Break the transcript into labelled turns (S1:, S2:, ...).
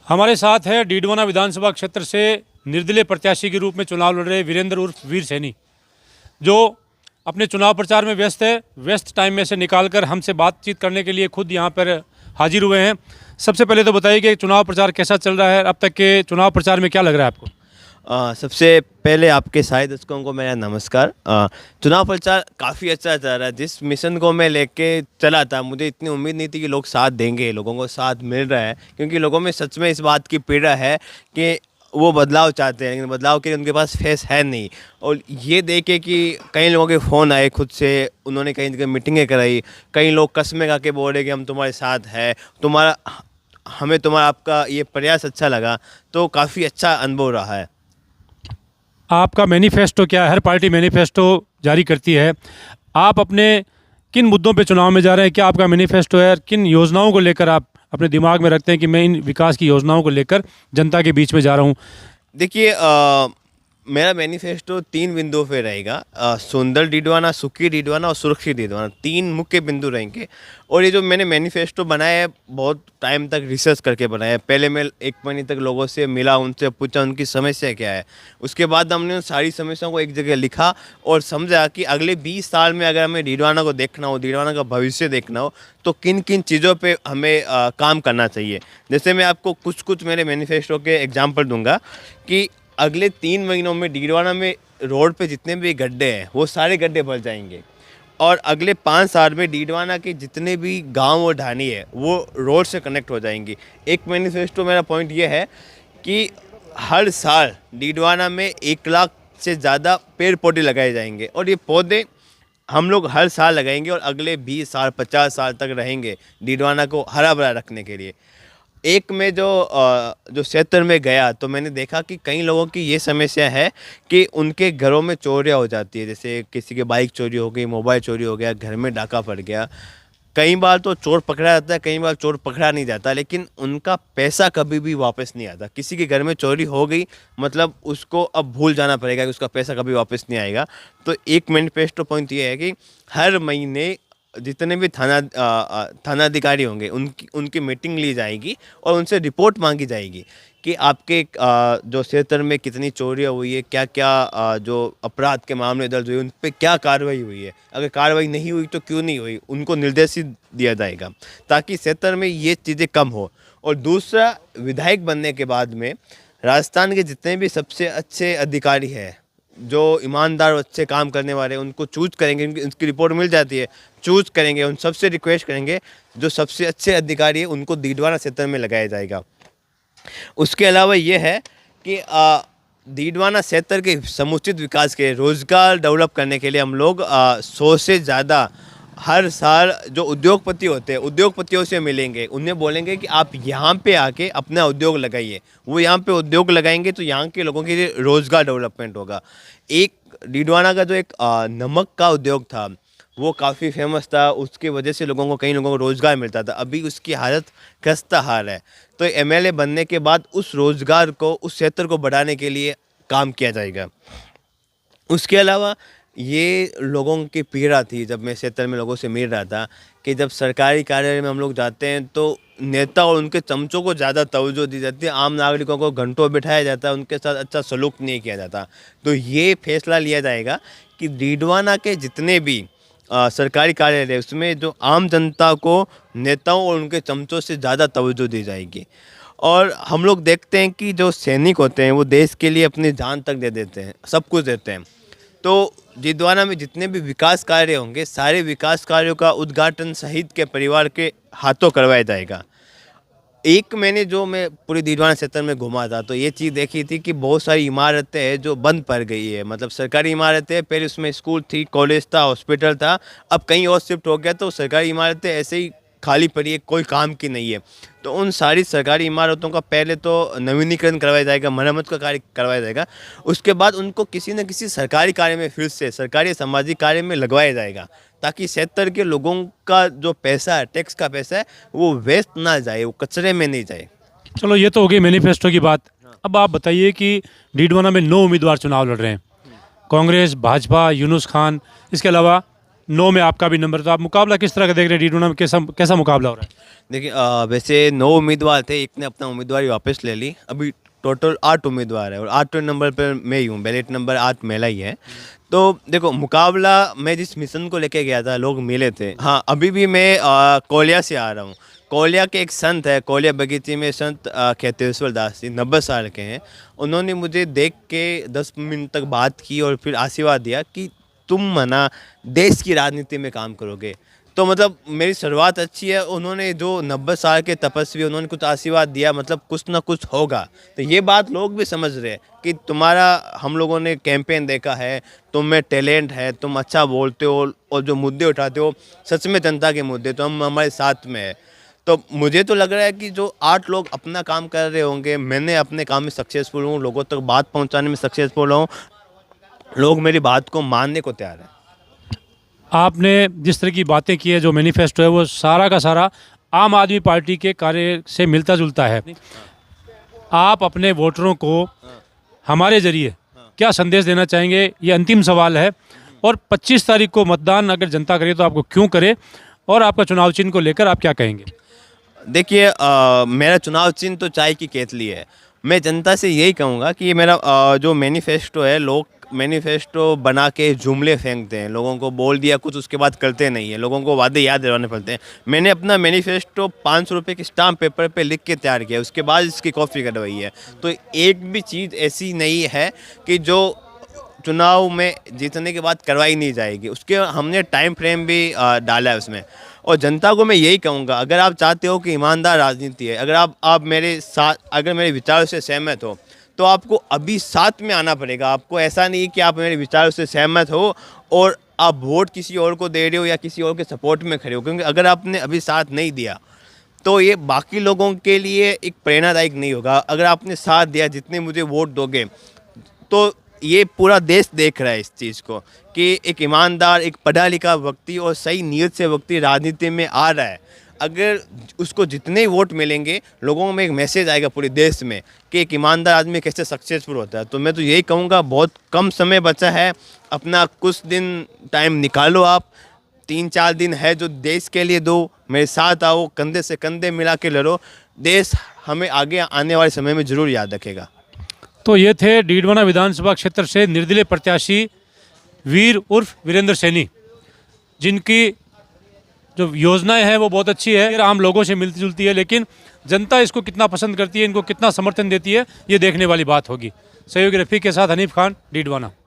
S1: हमारे साथ है डीडवाना विधानसभा क्षेत्र से निर्दलीय प्रत्याशी के रूप में चुनाव लड़ रहे वीरेंद्र उर्फ वीर सैनी, जो अपने चुनाव प्रचार में व्यस्त है। व्यस्त टाइम में से निकालकर हमसे बातचीत करने के लिए खुद यहाँ पर हाजिर हुए हैं। सबसे पहले तो बताइए कि चुनाव प्रचार कैसा चल रहा है, अब तक के चुनाव प्रचार में क्या लग रहा है आपको?
S2: सबसे पहले आपके सारे दर्शकों को मेरा नमस्कार। चुनाव प्रचार काफ़ी अच्छा चल रहा है। जिस मिशन को मैं लेके चला था, मुझे इतनी उम्मीद नहीं थी कि लोग साथ देंगे। लोगों को साथ मिल रहा है, क्योंकि लोगों में सच में इस बात की पीड़ा है कि वो बदलाव चाहते हैं, लेकिन बदलाव के लिए उनके पास फेस है नहीं। और ये देखे कि कई लोगों के फ़ोन आए खुद से, उन्होंने कई जगह मीटिंगें कराई, कई लोग कस्में खा के बोल रहे कि हम तुम्हारे साथ हैं, हमें तुम्हारा आपका ये प्रयास अच्छा लगा। तो काफ़ी अच्छा अनुभव रहा है।
S1: आपका मैनिफेस्टो क्या है? हर पार्टी मैनिफेस्टो जारी करती है। आप अपने किन मुद्दों पे चुनाव में जा रहे हैं? क्या आपका मैनिफेस्टो है? किन योजनाओं को लेकर आप अपने दिमाग में रखते हैं कि मैं इन विकास की योजनाओं को लेकर जनता के बीच में जा रहा हूँ?
S2: देखिए, मेरा मैनिफेस्टो 3 बिंदुओं पे रहेगा। सुंदर डीडवाना, सुखी डीडवाना और सुरक्षित डीडवाना, 3 मुख्य बिंदु रहेंगे। और ये जो मैंने मैनिफेस्टो बनाया है, बहुत टाइम तक रिसर्च करके बनाया है। पहले मैं 1 महीने तक लोगों से मिला, उनसे पूछा उनकी समस्या क्या है। उसके बाद हमने उन सारी समस्याओं को एक जगह लिखा और समझा कि अगले 20 साल में अगर हमें डीडवाना को देखना हो, डीडवाना का भविष्य देखना हो, तो किन किन चीज़ों पर हमें काम करना चाहिए। जैसे मैं आपको कुछ मेरे मैनिफेस्टो के एग्जाम्पल दूँगा कि अगले 3 महीनों में डीडवाना में रोड पे जितने भी गड्ढे हैं, वो सारे गड्ढे भर जाएंगे। और अगले 5 साल में डीडवाना के जितने भी गांव और ढाणी है, वो रोड से कनेक्ट हो जाएंगी। एक मैनिफेस्टो मेरा पॉइंट ये है कि हर साल डीडवाना में 1 लाख से ज़्यादा पेड़ पौधे लगाए जाएंगे। और ये पौधे हम लोग हर साल लगाएंगे और अगले 20 साल 50 साल तक रहेंगे डीडवाना को हरा भरा रखने के लिए। एक में जो क्षेत्र में गया, तो मैंने देखा कि कई लोगों की ये समस्या है कि उनके घरों में चोरियां हो जाती है। जैसे किसी के बाइक चोरी हो गई, मोबाइल चोरी हो गया, घर में डाका पड़ गया। कई बार तो चोर पकड़ा जाता है, कई बार चोर पकड़ा नहीं जाता, लेकिन उनका पैसा कभी भी वापस नहीं आता। किसी के घर में चोरी हो गई, मतलब उसको अब भूल जाना पड़ेगा कि उसका पैसा कभी वापस नहीं आएगा। तो एक मैनिफेस्टो पॉइंट ये है कि हर महीने जितने भी थानाधिकारी होंगे, उनकी मीटिंग ली जाएगी और उनसे रिपोर्ट मांगी जाएगी कि आपके जो क्षेत्र में कितनी चोरियाँ हुई है, क्या क्या जो अपराध के मामले दर्ज हुए, उन पे क्या कार्रवाई हुई है। अगर कार्रवाई नहीं हुई तो क्यों नहीं हुई, उनको निर्देशित दिया जाएगा, ताकि क्षेत्र में ये चीज़ें कम हो। और दूसरा, विधायक बनने के बाद में राजस्थान के जितने भी सबसे अच्छे अधिकारी हैं, जो ईमानदार और अच्छे काम करने वाले हैं, उनको चूज करेंगे। उनकी रिपोर्ट मिल जाती है, चूज करेंगे, उन सबसे रिक्वेस्ट करेंगे, जो सबसे अच्छे अधिकारी हैं उनको डीडवाना क्षेत्र में लगाया जाएगा। उसके अलावा ये है कि डीडवाना क्षेत्र के समुचित विकास के, रोजगार डेवलप करने के लिए हम लोग 100 से ज़्यादा हर साल जो उद्योगपति होते हैं, उद्योगपतियों से मिलेंगे, उन्हें बोलेंगे कि आप यहाँ पे आके अपना उद्योग लगाइए। वो यहाँ पे उद्योग लगाएंगे तो यहाँ के लोगों के लिए रोज़गार डेवलपमेंट होगा। एक डीडवाना का जो एक नमक का उद्योग था, वो काफ़ी फेमस था, उसकी वजह से कई लोगों को रोज़गार मिलता था। अभी उसकी हालत खस्ता हाल है। तो एमएलए बनने के बाद उस रोज़गार को, उस क्षेत्र को बढ़ाने के लिए काम किया जाएगा। उसके अलावा ये लोगों की पीड़ा थी, जब मैं क्षेत्र में लोगों से मिल रहा था, कि जब सरकारी कार्यालय में हम लोग जाते हैं तो नेता और उनके चमचों को ज़्यादा तवज्जो दी जाती है, आम नागरिकों को घंटों बिठाया जाता है, उनके साथ अच्छा सलूक नहीं किया जाता। तो ये फैसला लिया जाएगा कि डीडवाना के जितने भी सरकारी कार्यालय, उसमें जो आम जनता को नेताओं और उनके चमचों से ज़्यादा तवज्जो दी जाएगी। और हम लोग देखते हैं कि जो सैनिक होते हैं, वो देश के लिए अपनी जान तक दे देते हैं, सब कुछ देते हैं। तो डीडवाना में जितने भी विकास कार्य होंगे, सारे विकास कार्यों का उद्घाटन शहीद के परिवार के हाथों करवाया जाएगा। एक मैंने जो मैं पूरी डीडवाना क्षेत्र में घुमा था, तो ये चीज़ देखी थी कि बहुत सारी इमारतें हैं जो बंद पड़ गई है। मतलब सरकारी इमारतें, पहले उसमें स्कूल थी, कॉलेज था, हॉस्पिटल था, अब कहीं और शिफ्ट हो गया, तो सरकारी इमारतें ऐसे ही खाली पड़ी है, कोई काम की नहीं है। तो उन सारी सरकारी इमारतों का पहले तो नवीनीकरण करवाया जाएगा, मरम्मत का कार्य करवाया जाएगा। उसके बाद उनको किसी न किसी सरकारी कार्य में, फिर से सरकारी सामाजिक कार्य में लगवाया जाएगा, ताकि क्षेत्र के लोगों का जो पैसा है, टैक्स का पैसा है, वो वेस्ट ना जाए, वो कचरे में नहीं जाए।
S1: चलो, ये तो हो गई मैनिफेस्टो की बात। अब आप बताइए कि डीडवाना में 9 उम्मीदवार चुनाव लड़ रहे हैं। कांग्रेस, भाजपा, यूनुस खान, इसके अलावा 9 में आपका भी नंबर, तो आप मुकाबला किस तरह का देख रहे हैं डीडवाना में, कैसा कैसा मुकाबला हो रहा है?
S2: देखिए वैसे 9 उम्मीदवार थे, एक ने अपना उम्मीदवारी वापस ले ली, अभी टोटल 8 उम्मीदवार है और 8 नंबर पर मैं ही हूँ, बैलेट नंबर 8 मेरा ही है। तो देखो मुकाबला, मैं जिस मिशन को लेके गया था लोग मिले थे। हाँ अभी भी मैं कोलिया से आ रहा हूँ। कोलिया के एक संत है, कोलिया बगीचे में संत खेतेश्वर दास जी 90 साल के हैं। उन्होंने मुझे देख के 10 मिनट तक बात की और फिर आशीर्वाद दिया कि तुम मना देश की राजनीति में काम करोगे। तो मतलब मेरी शुरुआत अच्छी है। उन्होंने जो 90 साल के तपस्वी, उन्होंने कुछ आशीर्वाद दिया, मतलब कुछ ना कुछ होगा। तो ये बात लोग भी समझ रहे हैं कि तुम्हारा, हम लोगों ने कैंपेन देखा है, तुम में टैलेंट है, तुम अच्छा बोलते हो और जो मुद्दे उठाते हो सच में जनता के मुद्दे, तो हम हमारे साथ में है। तो मुझे तो लग रहा है कि जो 8 लोग अपना काम कर रहे होंगे, मैंने अपने काम में सक्सेसफुल हूँ, लोगों तक बात पहुँचाने में सक्सेसफुल हूँ, लोग मेरी बात को मानने को तैयार हैं।
S1: आपने जिस तरह की बातें की है, जो मैनिफेस्टो है वो सारा का सारा आम आदमी पार्टी के कार्य से मिलता जुलता है। आप अपने वोटरों को हमारे जरिए क्या संदेश देना चाहेंगे, ये अंतिम सवाल है। और 25 तारीख को मतदान अगर जनता करे तो आपको क्यों करे, और आपका चुनाव चिन्ह को लेकर आप क्या कहेंगे?
S2: देखिए मेरा चुनाव चिन्ह तो चाय की केतली है। मैं जनता से यही कहूँगा कि ये मेरा जो मैनिफेस्टो है, लोग मैनिफेस्टो बना के जुमले फेंकते हैं, लोगों को बोल दिया कुछ, उसके बाद करते नहीं है, लोगों को वादे याद दिलाने पड़ते हैं। मैंने अपना मैनिफेस्टो 500 रुपये की स्टाम्प पेपर पे लिख के तैयार किया, उसके बाद इसकी कॉपी करवाई है। तो एक भी चीज़ ऐसी नहीं है कि जो चुनाव में जीतने के बाद करवाई नहीं जाएगी। उसके हमने टाइम फ्रेम भी डाला है उसमें। और जनता को मैं यही कहूँगा, अगर आप चाहते हो कि ईमानदार राजनीति है, अगर आप मेरे साथ, अगर मेरे विचारों से सहमत हो, तो आपको अभी साथ में आना पड़ेगा। आपको ऐसा नहीं कि आप मेरे विचारों से सहमत हो और आप वोट किसी और को दे रहे हो या किसी और के सपोर्ट में खड़े हो, क्योंकि अगर आपने अभी साथ नहीं दिया तो ये बाकी लोगों के लिए एक प्रेरणादायक नहीं होगा। अगर आपने साथ दिया, जितने मुझे वोट दोगे, तो ये पूरा देश देख रहा है इस चीज़ को कि एक ईमानदार, एक पढ़ा लिखा व्यक्ति और सही नीयत से व्यक्ति राजनीति में आ रहा है। अगर उसको जितने वोट मिलेंगे, लोगों में एक मैसेज आएगा पूरे देश में कि एक ईमानदार आदमी कैसे सक्सेसफुल होता है। तो मैं तो यही कहूँगा, बहुत कम समय बचा है, अपना कुछ दिन टाइम निकालो। आप 3-4 दिन है जो देश के लिए दो, मेरे साथ आओ, कंधे से कंधे मिला के लड़ो। देश हमें आगे आने वाले समय में ज़रूर याद रखेगा।
S1: तो ये थे डीडवाना विधानसभा क्षेत्र से निर्दलीय प्रत्याशी वीर उर्फ वीरेंद्र सैनी, जिनकी जो योजनाएं हैं वो बहुत अच्छी है, आम लोगों से मिलती जुलती है, लेकिन जनता इसको कितना पसंद करती है, इनको कितना समर्थन देती है, ये देखने वाली बात होगी। सहयोगी रफ़ीक के साथ हनीफ खान, डीडवाना।